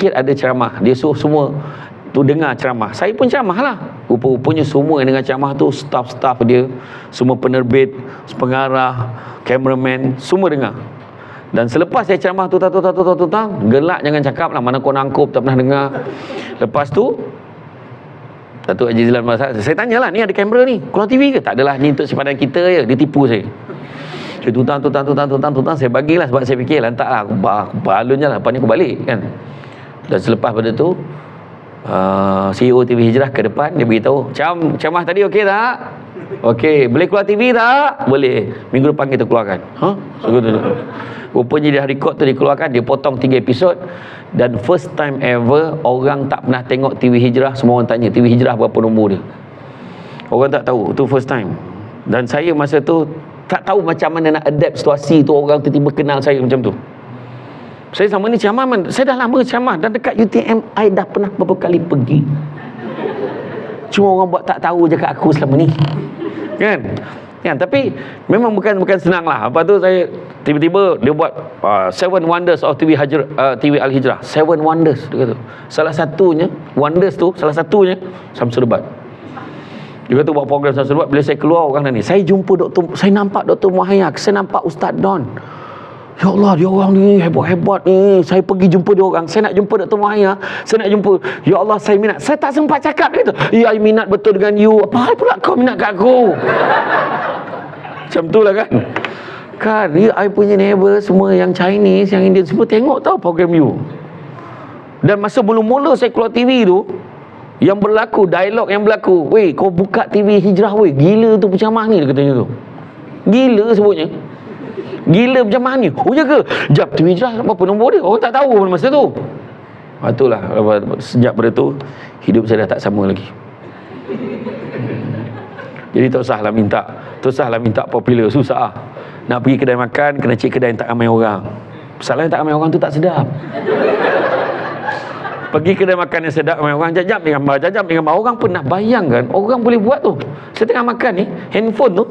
sikit ada ceramah. Dia suruh semua tu dengar ceramah. Saya pun ceramah lah. Rupa-rupanya semua yang dengar ceramah tu staff-staff dia, semua penerbit, pengarah, kameraman, semua dengar. Dan selepas saya ceramah tu gelak jangan cakap lah, mana kau nangkup tak pernah dengar. Lepas tu Datuk Haji Zlan saya tanyalah, ni ada kamera ni, keluar TV ke? Tak adalah, ni untuk simpanan kita je. Dia tipu saya. Dia tutang, saya bagilah sebab saya fikir lantaklah aku balun je lah, lepas ni aku balik kan. Dan selepas pada tu CEO TV Hijrah ke depan, dia beritahu, ceramah tadi okey tak? Okey, boleh keluar TV tak? Boleh. Minggu depan kita keluarkan. Rupanya dia record tu dikeluarkan, dia potong 3 episod. Dan first time ever orang tak pernah tengok TV Hijrah, semua orang tanya TV Hijrah berapa nombor dia. Orang tak tahu, tu first time. Dan saya masa tu tak tahu macam mana nak adapt situasi tu, orang tiba-tiba kenal saya macam tu. Saya sama ni ceramah, saya dah lama ceramah, dan dekat UTM I dah pernah beberapa kali pergi. Cuma orang buat tak tahu je kat aku selama ni. Kan? Tapi memang bukan senang lah. Lepas tu saya tiba-tiba dia buat 7 wonders of TV Al-Hijrah. 7 wonders dia kata. Salah satunya Samsul Debat. Dia kata buat program Samsul Debat. Bila saya keluar orang ni, saya nampak Dr. Muhayyak, saya nampak Ustaz Don. Ya Allah, dia orang ni hebat-hebat ni. Saya pergi jumpa dia orang. Saya nak jumpa Dr. Muhayyak. Saya nak jumpa. Ya Allah, saya minat. Saya tak sempat cakap dia tu. Ya, I minat betul dengan you. Apa hal pula kau minat kat aku? Macam tu lah kan. Kan, ya, I punya neighbor semua yang Chinese, yang Indian semua tengok tau program you. Dan masa mula-mula saya keluar TV tu, yang berlaku, dialog yang berlaku, weh, kau buka TV Hijrah weh, gila tu penceramah ni, dia katanya tu. Gila sebutnya. Gila penceramah ni. Oh ya ke? Jap, TV Hijrah berapa nombor dia? Orang tak tahu pada masa tu. Itulah, sejak pada tu hidup saya dah tak sama lagi. Jadi tak usahlah minta popular, susah. Nak pergi kedai makan, kena cek kedai yang tak ramai orang. Masalahnya tak ramai orang tu tak sedap. Pergi kedai makan yang sedap ramai orang, jajab dengan gambar. Orang pernah bayangkan orang boleh buat tu. Saya tengah makan ni, handphone tu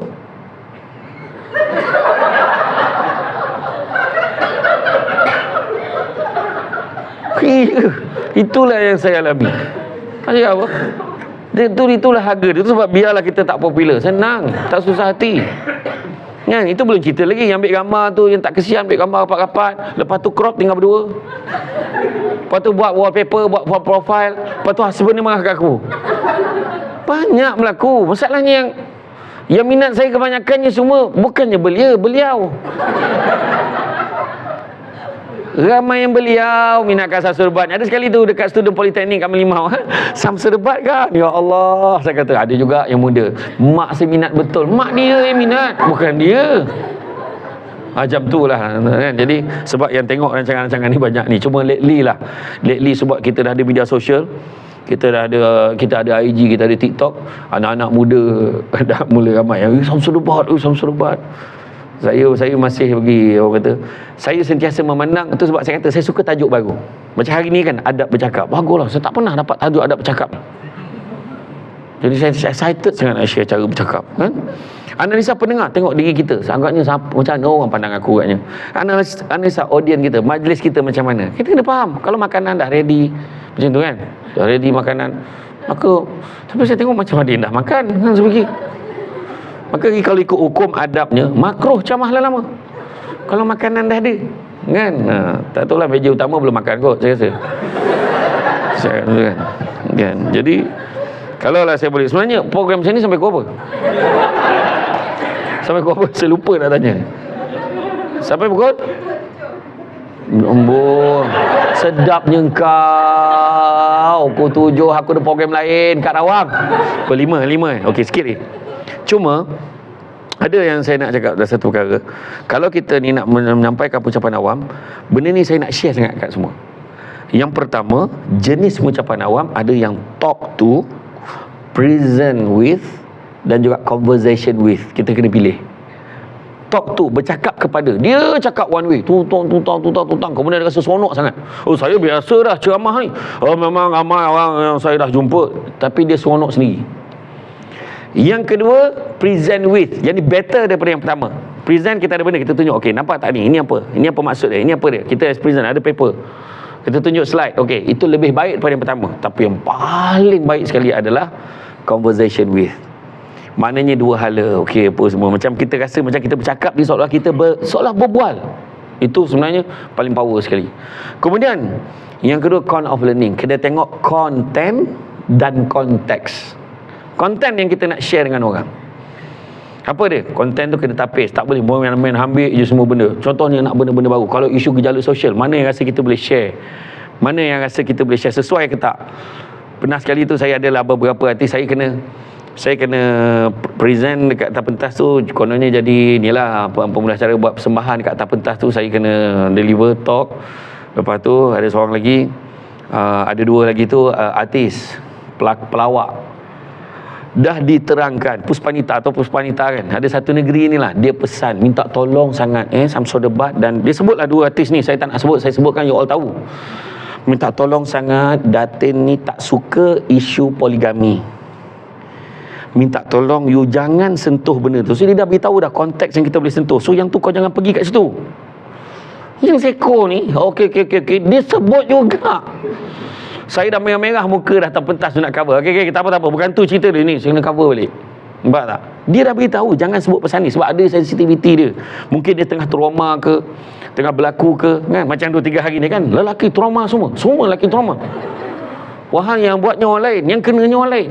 itulah yang saya alami. Macam apa? Itulah harga dia. Itu sebab biarlah kita tak popular, senang, tak susah hati. Kan? Itu belum cerita lagi yang ambil gambar tu, yang tak kesian ambil gambar rapat-rapat, lepas tu crop tinggal berdua. Lepas tu buat wallpaper, buat profile, lepas tu husband ni marah kat aku. Banyak berlaku. Masalahnya yang minat saya kebanyakannya semua bukannya beliau. Ramai yang beliau minat kat Samsul Debat. Ada sekali tu dekat student Politeknik kat Merlimau, Samsul Debat kan? Ya Allah, saya kata ada juga yang muda. Mak saya minat betul. Mak dia yang minat, bukan dia. Macam tu lah kan? Jadi sebab yang tengok rancangan-rancangan ni banyak ni. Cuma lately sebab kita dah ada media sosial, kita ada IG, kita ada TikTok, anak-anak muda dah mula ramai yang Samsul Debat. Saya masih bagi orang kata, saya sentiasa memandang itu sebab saya kata saya suka tajuk baru. Macam hari ni kan, adab bercakap. Baguslah, saya tak pernah dapat tajuk adab bercakap. Jadi saya excited sangat nak share cara bercakap, kan? Analisa pendengar tengok diri kita, agaknya macam mana orang pandang aku agaknya. Analisa audience kita, majlis kita macam mana. Kita kena faham. Kalau makanan dah ready macam tu kan, dah ready makanan, maka tapi saya tengok macam ada yang dah makan kan sebegini. Maka kalau ikut hukum adabnya, makruh ceramah lama. Kalau makanan dah ada, kan? Tak tahulah meja utama belum makan kot, saya rasa. Kan? Jadi, kalaulah saya boleh, sebenarnya program saya ni sampai pukul apa? Sampai pukul apa? Saya lupa nak tanya. Sampai pukul? Ambon, sedapnya kau. Pukul 7 aku ada program lain kat Rawang. Pukul 5. Okey, sikit ni. Cuma ada yang saya nak cakap dah satu perkara. Kalau kita ni nak menyampaikan ucapan awam, benda ni saya nak share sangat kat semua. Yang pertama, jenis ucapan awam ada yang talk to, present with, dan juga conversation with. Kita kena pilih. Talk to, bercakap kepada. Dia cakap one way, tutang. Kemudian dia rasa seronok sangat. Oh, saya biasa dah ceramah ni. Oh, memang ramai orang yang saya dah jumpa, tapi dia seronok sendiri. Yang kedua, present with. Jadi better daripada yang pertama. Present, kita ada benda, kita tunjuk. Okey, nampak tak ni? Ini apa? Ini apa maksud dia? Ini apa dia? Kita as present, ada paper. Kita tunjuk slide. Okey, itu lebih baik daripada yang pertama. Tapi yang paling baik sekali adalah conversation with. Maknanya dua hala. Okey, apa semua. Macam kita rasa macam kita bercakap ni seolah kita seolah berbual. Itu sebenarnya paling power sekali. Kemudian, yang kedua, count of learning. Kita tengok content dan konteks. Konten yang kita nak share dengan orang. Apa dia? Konten tu kena tapis. Tak boleh main ambil je semua benda. Contohnya nak benda-benda baru. Kalau isu gejala sosial, mana yang rasa kita boleh share? Mana yang rasa kita boleh share? Sesuai ke tak? Pernah sekali tu saya adalah beberapa artis, saya kena present dekat atas pentas tu. Kononnya jadi inilah pemulacara buat persembahan dekat atas pentas tu. Saya kena deliver talk. Lepas tu ada seorang lagi, ada dua lagi tu artis, pelawak. Dah diterangkan Puspanita kan, ada satu negeri ni lah, dia pesan minta tolong sangat Samsul Debat, dan dia sebutlah dua artis ni, saya tak nak sebut, saya sebutkan you all tahu. Minta tolong sangat, Datin ni tak suka isu poligami, minta tolong you jangan sentuh benda tu. So dia dah beritahu dah konteks yang kita boleh sentuh. So yang tu kau jangan pergi kat situ. Yang seko ni okey, dia sebut juga. Saya dah merah-merah muka dah atas pentas tu nak cover. Okey, tak apa. Bukan tu cerita dia ni. Saya kena cover balik. Nampak tak? Dia dah beritahu jangan sebut pasal ni sebab ada sensitivity dia. Mungkin dia tengah trauma ke, tengah berlaku ke, kan? Macam 2-3 hari ni kan, lelaki trauma semua lelaki trauma. Wahai yang buatnya orang lain, yang kenanya orang lain.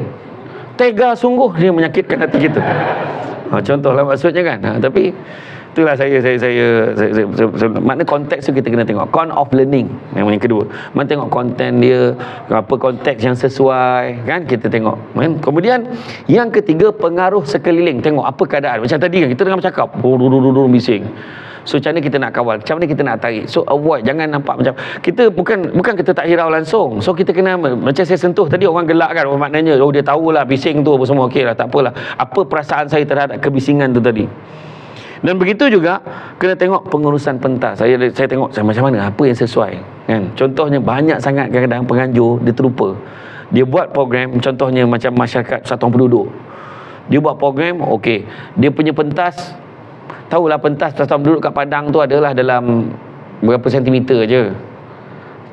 Tega sungguh dia menyakitkan hati kita. Contohlah maksudnya kan. Tapi itulah saya makna konteks tu kita kena tengok. Count of learning yang kedua. Mana tengok konten dia, apa konteks yang sesuai, kan, kita tengok. Kemudian yang ketiga, pengaruh sekeliling. Tengok apa keadaan. Macam tadi kan kita tengah bercakap, bising. So macam mana kita nak kawal, macam mana kita nak tarik. So avoid, jangan nampak macam kita bukan kita tak hirau langsung. So kita kena, macam saya sentuh tadi, orang gelak kan, maknanya dia tahulah bising tu apa semua. Okey lah, tak apalah. Apa perasaan saya terhadap kebisingan tu tadi. Dan begitu juga kena tengok pengurusan pentas. Saya tengok macam mana, apa yang sesuai, kan. Contohnya banyak sangat kadang-kadang penganjur dia terlupa. Dia buat program, contohnya macam masyarakat satuan penduduk. Dia buat program, okey. Dia punya pentas, tahulah pentas satuan penduduk kat Padang tu adalah dalam berapa sentimeter je.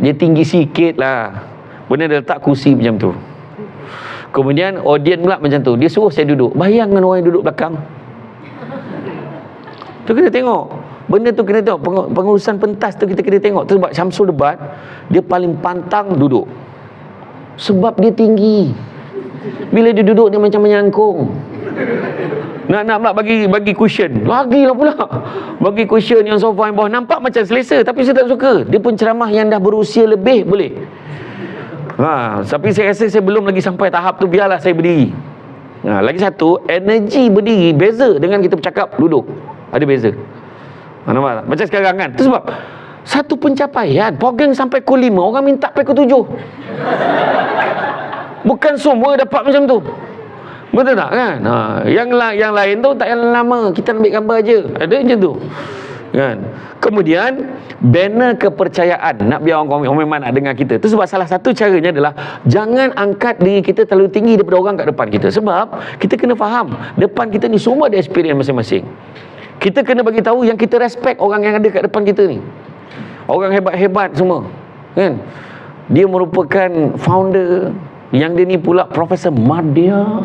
Dia tinggi sikit lah. Benda dia letak kursi macam tu. Kemudian audien pula macam tu. Dia suruh saya duduk. Bayangkan orang yang duduk belakang. Tu kita tengok. Benda tu kena tengok. Pengurusan pentas tu kita kena tengok. Tu sebab Samsul Debat, dia paling pantang duduk. Sebab dia tinggi. Bila dia duduk, dia macam menyangkung. Nak pula bagi cushion. Lagilah pula. Bagi cushion yang sofa yang bawah. Nampak macam selesa. Tapi saya tak suka. Dia pun ceramah yang dah berusia lebih boleh. Tapi saya rasa saya belum lagi sampai tahap tu. Biarlah saya berdiri. Lagi satu, energi berdiri beza dengan kita bercakap duduk. Ada beza. Nampak tak? Macam sekarang kan. Itu sebab satu pencapaian, program sampai pukul 5, orang minta sampai pukul 7. Bukan semua dapat macam tu. Betul tak kan? Yang lain tu tak yang lama, kita ambil gambar aje. Ada macam tu. Kan? Kemudian banner kepercayaan, nak biar orang memang nak dengar kita. Itu sebab salah satu caranya adalah jangan angkat diri kita terlalu tinggi daripada orang kat depan kita. Sebab kita kena faham, depan kita ni semua ada experience masing-masing. Kita kena bagi tahu yang kita respect orang yang ada kat depan kita ni. Orang hebat-hebat semua. Kan? Dia merupakan founder, yang dia ni pula Profesor Madya.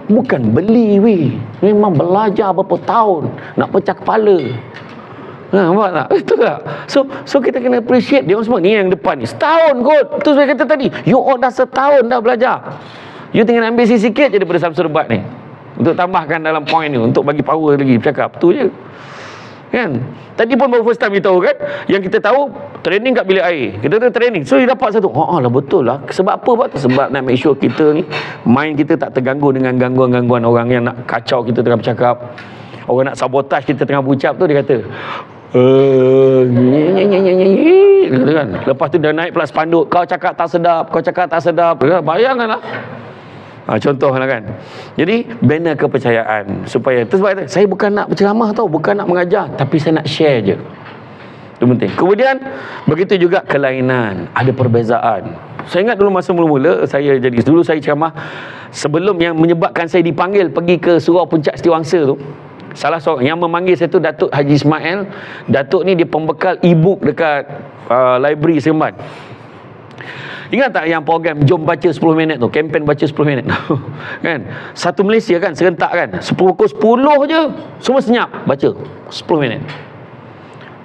Bukan beli weh. Memang belajar berapa tahun nak pecah kepala. Nampak tak? Betul tak? So kita kena appreciate dia orang semua. Ni yang depan ni setahun kot. Tu saya kata tadi, you all dah setahun dah belajar. You tinggal ambil sikit je daripada Samsul Debat ni, untuk tambahkan dalam point ni, untuk bagi power lagi bercakap. Tu je. Kan? Tadi pun baru first time kita tahu kan, yang kita tahu training kat bilik air. Kita tu training. So dia dapat satu. Lah betul lah. Sebab apa buat tu? Sebab nak make sure kita ni, mind kita tak terganggu dengan gangguan-gangguan orang yang nak kacau kita tengah bercakap. Orang nak sabotage kita tengah berucap tu, dia kata kata kan. Lepas tu dia naik pula spanduk, kau cakap tak sedap, kau cakap tak sedap. Bayangkanlah. Contohlah kan. Jadi banner kepercayaan, supaya tu sebab saya bukan nak berceramah tau, bukan nak mengajar, tapi saya nak share je. Itu penting. Kemudian begitu juga kelainan, ada perbezaan. Saya ingat dulu masa mula-mula dulu saya ceramah, sebelum yang menyebabkan saya dipanggil pergi ke Surau Puncak Setiawangsa tu, Salah seorang yang memanggil saya tu Datuk Haji Ismail. Datuk ni dia pembekal e-book dekat library Seremban. Ingat tak yang program jom baca 10 minit tu, kempen baca 10 minit kan, satu Malaysia kan, serentak kan, pukul 10 je semua senyap baca 10 minit.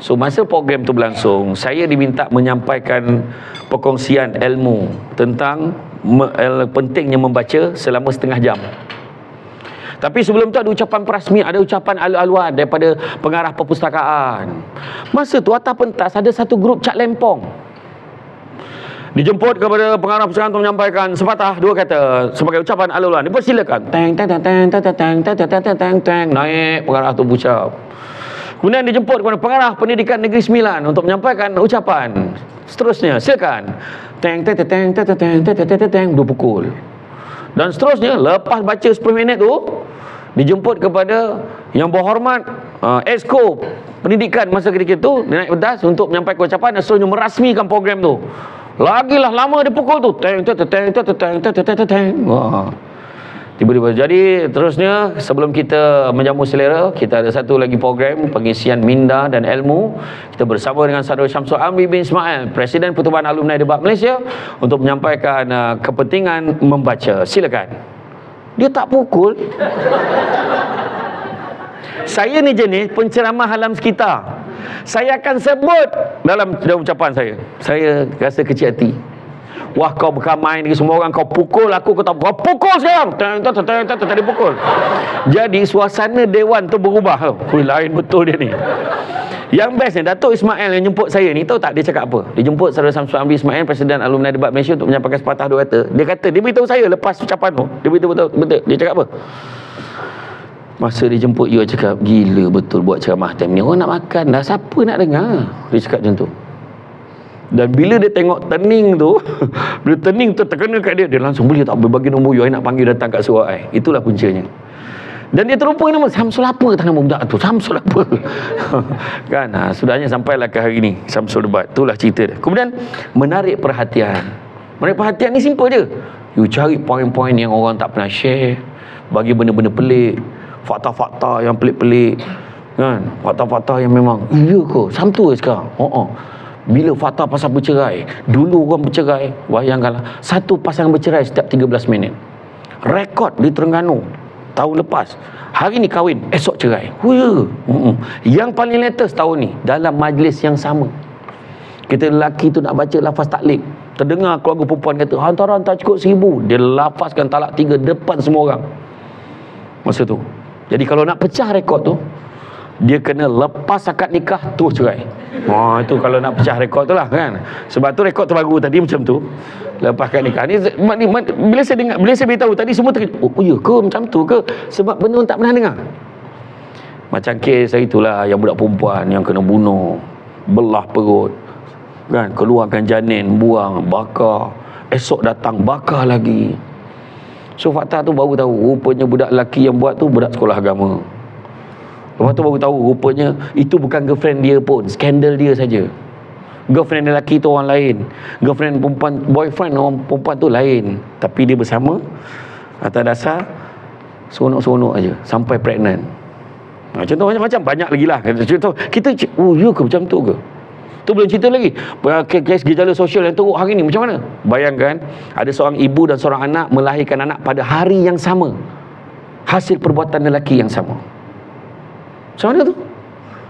So masa program tu berlangsung, saya diminta menyampaikan perkongsian ilmu tentang pentingnya membaca selama setengah jam. Tapi sebelum tu ada ucapan perasmi, ada ucapan alu-aluan daripada pengarah perpustakaan. Masa tu atas pentas ada satu grup Cak Lempong. Dijemput kepada pengarah perpustakaan untuk menyampaikan sepatah dua kata sebagai ucapan alu-aluan. Dipersilakan. Teng teng teng teng teng teng teng teng teng teng teng, naik pengarah tu berucap. Kemudian dijemput kepada pengarah Pendidikan Negeri Sembilan untuk menyampaikan ucapan. Seterusnya, silakan. Teng teng teng teng teng teng teng teng, 2 pukul. Dan seterusnya, lepas baca 10 minit tu, dijemput kepada yang berhormat Exco Pendidikan masa ketika itu, dia naik pentas untuk menyampaikan ucapan dan seterusnya merasmikan program tu. Lagilah lama dia pukul tu. Teng teng teng teng teng teng teng teng. Wah. Tiba-tiba. Jadi terusnya, sebelum kita menjamu selera, kita ada satu lagi program pengisian minda dan ilmu. Kita bersama dengan Saudara Syamsul Amri bin Ismail, Presiden Pertubuhan Alumni Debat Malaysia, untuk menyampaikan kepentingan membaca. Silakan. Dia tak pukul. Saya ni jenis penceramah alam sekitar. Saya akan sebut dalam ucapan saya. Saya rasa kecil hati. Wah, kau berkamai ni semua orang, kau pukul aku, kau tak pukul sekarang. Tadi pukul. Jadi suasana dewan tu berubah. Lain betul dia ni. Yang best ni, Datuk Ismail yang jemput saya ni, tahu tak dia cakap apa? Dia jemput Saudara Syamsul Amri Ismail, Presiden Alumni Debat Malaysia, untuk menyampaikan sepatah dua kata. Dia kata, dia beritahu saya lepas ucapan tu. Dia beritahu betul. Dia cakap apa? Masa dia jemput, dia cakap, gila betul buat ceramah time ni. Orang nak makan dah, siapa nak dengar? Dia cakap macam tu. Dan bila dia tengok turning tu, bila turning tu terkena kat dia, dia langsung, boleh tak bagi nombor you, I nak panggil datang kat surat I. Itulah puncanya. Dan dia terlupa nama Syamsul apa tak nama budak tu, Syamsul apa kan. Sudahnya sampailah ke hari ni Syamsul debat. Itulah cerita dia. Kemudian menarik perhatian. Menarik perhatian ni simple je. You cari poin-poin yang orang tak pernah share, bagi benda-benda pelik, fakta-fakta yang pelik-pelik kan, fakta-fakta yang memang iya ke Samtu ke sekarang. Bila fakta pasal bercerai, dulu orang bercerai, bayangkanlah, satu pasangan bercerai setiap 13 minit. Rekod di Terengganu tahun lepas, hari ni kahwin, esok cerai. Yang paling latest tahun ni, dalam majlis yang sama, kita lelaki tu nak baca lafaz taklid, terdengar keluarga perempuan kata hantaran tak cukup 1,000, dia lafazkan talak 3 depan semua orang masa tu. Jadi kalau nak pecah rekod tu, dia kena lepas akad nikah terus cerai. Itu kalau nak pecah rekod tu lah kan. Sebab tu rekod terbaru tadi macam tu, lepas akad nikah ni, bila saya dengar, bila saya beritahu tadi, semua terkejut. Oh ya ke macam tu ke? Sebab benda tak pernah dengar. Macam kes itulah yang budak perempuan yang kena bunuh, belah perut kan, keluarkan janin, buang, bakar, esok datang bakar lagi. So fakta tu baru tahu, rupanya budak lelaki yang buat tu budak sekolah agama. Lepas tu baru tahu rupanya itu bukan girlfriend dia pun, skandal dia saja. Girlfriend lelaki tu orang lain, girlfriend perempuan, boyfriend orang perempuan tu lain, tapi dia bersama atas dasar seronok-seronok aja sampai pregnant. Contoh macam-macam banyak lagi lah. Contoh kita, oh ya ke macam tu ke? Tu belum cerita lagi kes gejala sosial yang teruk hari ni macam mana. Bayangkan ada seorang ibu dan seorang anak melahirkan anak pada hari yang sama, hasil perbuatan lelaki yang sama. Macam mana tu?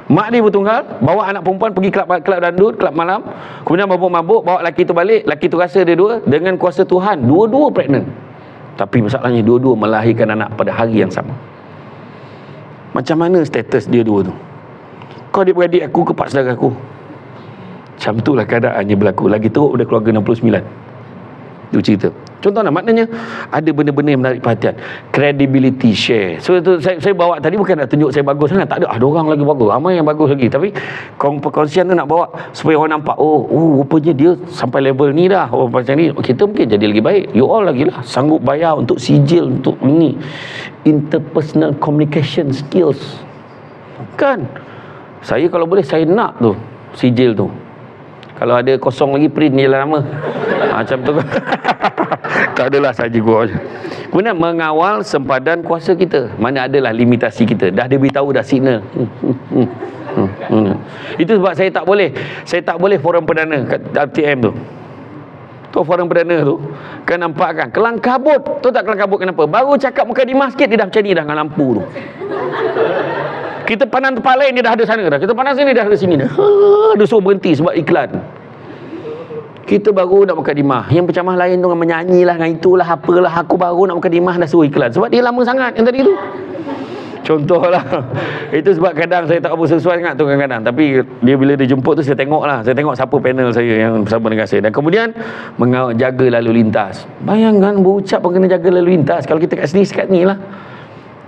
Mak dia bertunggal, bawa anak perempuan pergi kelab dandut, kelab malam, kemudian mabuk-mabuk, bawa lelaki tu balik. Lelaki tu rasa dia dua, dengan kuasa Tuhan dua-dua pregnant. Tapi masalahnya dua-dua melahirkan anak pada hari yang sama. Macam mana status dia dua tu? Kau adik-beradik aku ke pak saudara aku? Macam itulah keadaannya berlaku. Lagi teruk pada keluarga 69. Itu cerita. Contohnya, maknanya ada benda-benda yang menarik perhatian. Credibility share. So itu saya bawa tadi bukan nak tunjuk saya bagus sangat. Tak ada, ada orang lagi bagus, ramai yang bagus lagi. Tapi perkongsian tu nak bawa supaya orang nampak, oh rupanya dia sampai level ni dah. Oh macam ni, kita mungkin jadi lagi baik. You all lagi lah sanggup bayar untuk sijil, untuk ni interpersonal communication skills kan. Saya kalau boleh, saya nak tu sijil tu. Kalau ada kosong lagi, print je lah nama. Macam tu. Tak adalah saja gua. Kemudian mengawal sempadan kuasa kita. Mana adalah limitasi kita. Dah dia beritahu dah signal. Itu sebab saya tak boleh forum perdana kat RTM tu. Tu forum perdana tu kan nampak kan kelang kabut. Tu tak kelang kabut kenapa? Baru cakap mukadimah sikit dia dah macam ni dah dengan lampu tu. Kita pandang tempat lain dia dah ada sana dah. Kita pandang sini dah ada sini dah. Dia suruh berhenti sebab iklan. Kita baru nak mukadimah. Yang penceramah lain tu dengan menyanyi lah, dengan itulah, apalah. Aku baru nak mukadimah dah suruh iklan. Sebab dia lama sangat yang tadi tu. Contohlah. Itu sebab kadang saya tak apa sesuai sangat tu kadang-kadang. Tapi dia bila dia jemput tu saya tengok lah. Saya tengok siapa panel saya yang bersama dengan saya. Dan kemudian jaga lalu lintas. Bayangkan berucap pun kena jaga lalu lintas. Kalau kita kat sini sekat ni lah.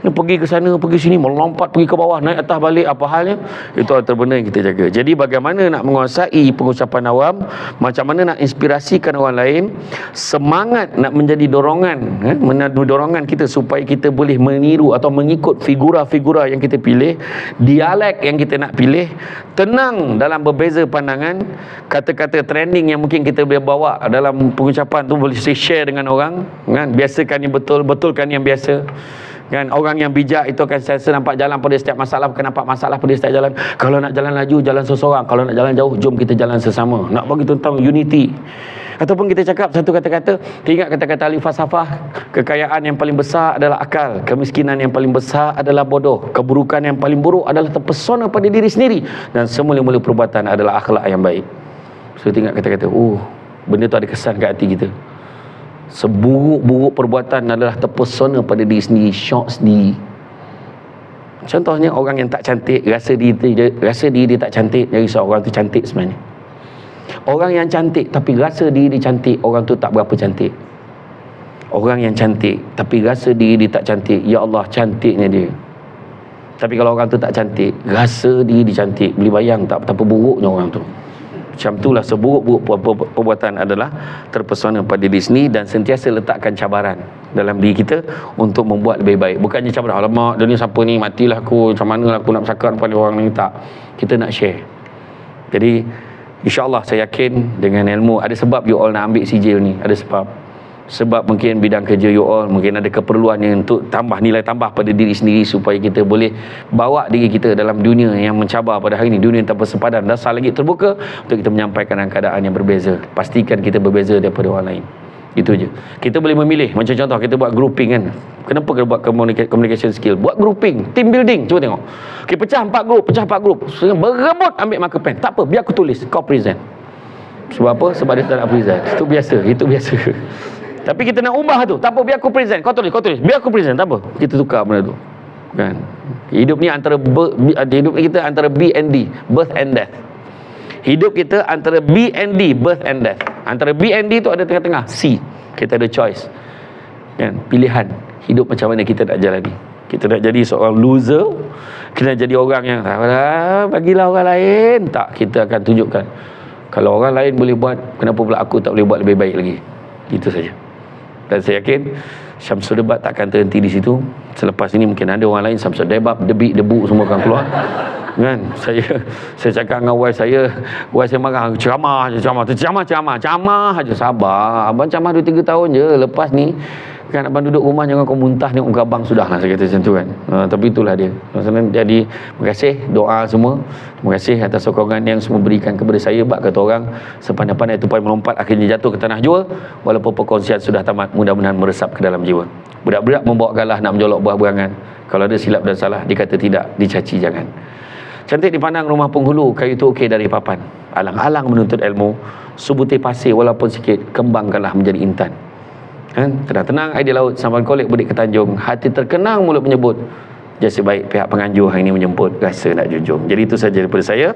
Pergi ke sana, pergi sini, melompat, pergi ke bawah, naik atas balik, apa halnya? Itu antara benda yang kita jaga. Jadi bagaimana nak menguasai pengucapan awam, macam mana nak inspirasikan orang lain, semangat nak menjadi dorongan, dorongan kita supaya kita boleh meniru atau mengikut figura-figura yang kita pilih, dialek yang kita nak pilih, tenang dalam berbeza pandangan, kata-kata trending yang mungkin kita boleh bawa dalam pengucapan tu boleh share dengan orang, kan? Biasakan yang betul, betulkan yang biasa. Kan, orang yang bijak itu akan sentiasa nampak jalan pada setiap masalah, bukan nampak masalah pada setiap jalan. Kalau nak jalan laju, jalan seseorang. Kalau nak jalan jauh, jom kita jalan sesama. Nak bagi tentang unity. Ataupun kita cakap satu kata-kata, ingat kata-kata ahli falsafah, kekayaan yang paling besar adalah akal, kemiskinan yang paling besar adalah bodoh, keburukan yang paling buruk adalah terpesona pada diri sendiri, dan semula-mula perbuatan adalah akhlak yang baik. So ingat kata-kata, benda tu ada kesan kat hati kita. Seburuk-buruk perbuatan adalah terpesona pada diri sendiri, syok sendiri. Contohnya orang yang tak cantik, rasa diri dia tak cantik, jadi seorang tu cantik sebenarnya. Orang yang cantik tapi rasa diri dia cantik, orang tu tak berapa cantik. Orang yang cantik tapi rasa diri dia tak cantik, ya Allah cantiknya dia. Tapi kalau orang tu tak cantik, rasa diri dia cantik, boleh bayang tak betapa buruknya orang tu. Macam itulah seburuk-buruk perbuatan adalah terpesona pada diri sendiri, dan sentiasa letakkan cabaran dalam diri kita untuk membuat lebih baik. Bukannya cabaran, alamak dia ni siapa ni, matilah aku, macam mana aku nak bercakap kepada orang ni. Tak, kita nak share. Jadi insyaAllah saya yakin dengan ilmu, ada sebab you all nak ambil sijil ni, ada sebab mungkin bidang kerja you all mungkin ada keperluan yang untuk tambah nilai tambah pada diri sendiri, supaya kita boleh bawa diri kita dalam dunia yang mencabar pada hari ini, dunia tanpa sepadan, dasar lagi terbuka untuk kita menyampaikan dalam keadaan yang berbeza. Pastikan kita berbeza daripada orang lain. Itu je. Kita boleh memilih. Macam contoh kita buat grouping kan. Kenapa kita buat communication skill? Buat grouping, team building. Cuba tengok. Okay, pecah 4 grup. Berebut ambil marker pen. Tak apa, biar aku tulis. Kau present. Sebab apa? Sebab dia tak nak present. Itu biasa. Tapi kita nak ubah tu. Tak apa, biar aku present. Kau tulis. Biar aku present. Tak apa. Kita tukar benda tu. Kan? Hidup ni antara kita antara B and D, birth and death. Hidup kita antara B and D, birth and death. Antara B and D tu ada tengah-tengah C. Kita ada choice. Kan? Pilihan. Hidup macam mana kita nak jalani. Kita nak jadi seorang loser, kita nak jadi orang yang bagilah orang lain. Tak, kita akan tunjukkan. Kalau orang lain boleh buat, kenapa pula aku tak boleh buat lebih baik lagi. Itu saja. Dan saya yakin Syamsul Debat takkan terhenti di situ. Selepas ini mungkin ada orang lain, Syamsul Debat, debu semua akan keluar. Kan? Saya cakap dengan wife saya marah, ceramah aja. Sabar, abang ceramah 2-3 tahun je. Lepas ni kan abang duduk rumah, jangan kau muntah tengok muka abang, sudahlah, saya kata macam tu kan. Tapi itulah dia. Jadi terima kasih doa semua. Terima kasih atas sokongan yang semua berikan kepada saya. Bak kata orang, sepandai-pandai tupai melompat akhirnya jatuh ke tanah jua. Walaupun perkongsian sudah tamat, mudah-mudahan meresap ke dalam jiwa. Budak-budak membawa galah nak menjolok buah berangan. Kalau ada silap dan salah, dikata tidak, dicaci jangan. Cantik dipandang rumah penghulu, kayu tu okey dari papan. Alang-alang menuntut ilmu, subuti pasir walaupun sikit, kembangkanlah menjadi intan. Kan? Tenang-tenang air di laut, sampan kolek bedik ke tanjung, hati terkenang mulut menyebut, jasa baik pihak penganjur hari ini menjemput, rasa nak junjung. Jadi itu saja daripada saya.